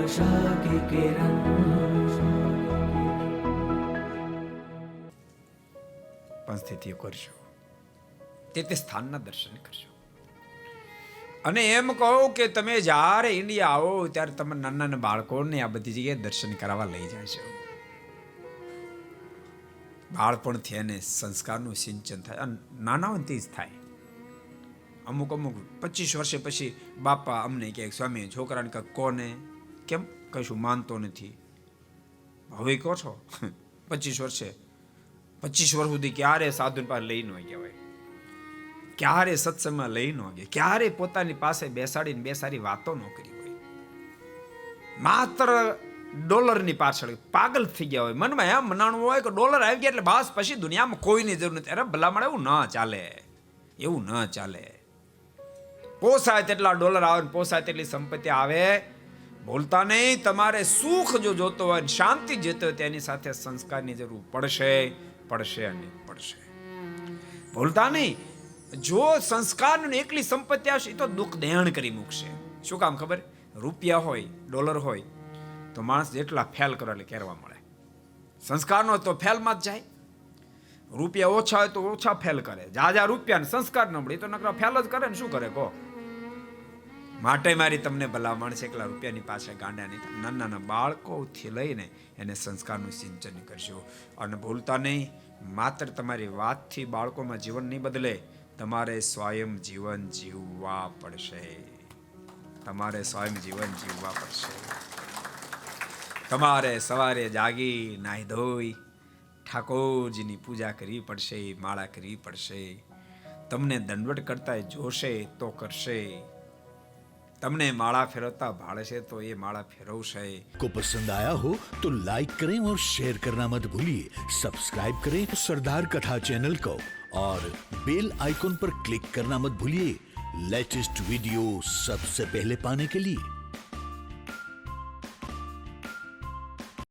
आशा की किरण। પણ સ્થિતિઓ કરશો, તે સ્થાનના દર્શન કરશો. અને એમ કહો કે તમે જ્યારે ઇન્ડિયા આવો ત્યારે તમે નાના નાના બાળકોને આ બધી જગ્યાએ દર્શન કરાવવા લઈ જશો. બાળપણથી એને સંસ્કારનું સિંચન થાય. અને નાના હોય તે જ થાય. અમુક 25 વર્ષે પછી બાપા અમને કહે સ્વામી છોકરાને કહે કોને કેમ કશું માનતો નથી. હવે કહો છો 25 વર્ષે 25 વર્ષ સુધી ક્યારે સાધુ પાસે લઈ ન ગયા, ક્યારે સત્સંગમાં લઈ ન ગયા, ક્યારે પોતાની પાસે બેસાડીને બે સારી વાતો ન કરી હોય. માત્ર ડોલરની પાછળ પાગલ થઈ ગયા હોય. મનમાં એમ મનાણું હોય કે ડોલર આવી ગયા એટલે બસ પછી દુનિયામાં કોઈની જરૂર નથી. અરે ભલામણ એવું ન ચાલે, એવું ન ચાલે. પોસાય તેટલા ડોલર આવે, પોસાય તેટલી સંપત્તિ આવે, ભૂલતા નહીં. તમારે સુખ જો જોતો હોય, શાંતિ જોતો હોય, તેની સાથે સંસ્કારની જરૂર પડશે અને પડશે. ભૂલતા નહીં. જો સંસ્કારની એકલી સંપત્તિ આવશે તો દુઃખ દહેણ કરી મૂકશે. શું કામ ખબર? રૂપિયા હોય, ડોલર હોય તો માણસ જેટલા ફેલ કરે એટલે કહેવા મળે. સંસ્કારનો તો ફેલમાં જ જાય. રૂપિયા ઓછા હોય તો ઓછા ફેલ કરે. જાજા રૂપિયા ને સંસ્કાર ન મળે તો નકરા ફેલ જ કરે ને શું કરે કહો? માટે મારી તમને ભલામણ છે એકલા રૂપિયાની પાસે ગાંડા નહીં. નાના નાના બાળકોથી લઈને એને સંસ્કારનું સિંચન કરશો. અને ભૂલતા નહીં, માત્ર તમારી વાતથી બાળકોમાં જીવન નહીં બદલે, તમારે સ્વયં જીવન જીવવા પડશે. તમારે સ્વયં જીવન જીવવા પડશે. તમારે સવારે જાગી નાહી ધોઈ ઠાકોરજીની પૂજા કરવી પડશે, માળા કરવી પડશે. તમને દંડવટ કરતા જોશે તો કરશે. તમને माला फेरवता भाड़े से तो ये माला फेरवशे. को पसंद आया हो तो लाइक करें और शेयर करना मत भूलिए. सब्सक्राइब करें सरदार कथा चैनल को और बेल आइकॉन पर क्लिक करना मत भूलिए लेटेस्ट वीडियो सबसे पहले पाने के लिए.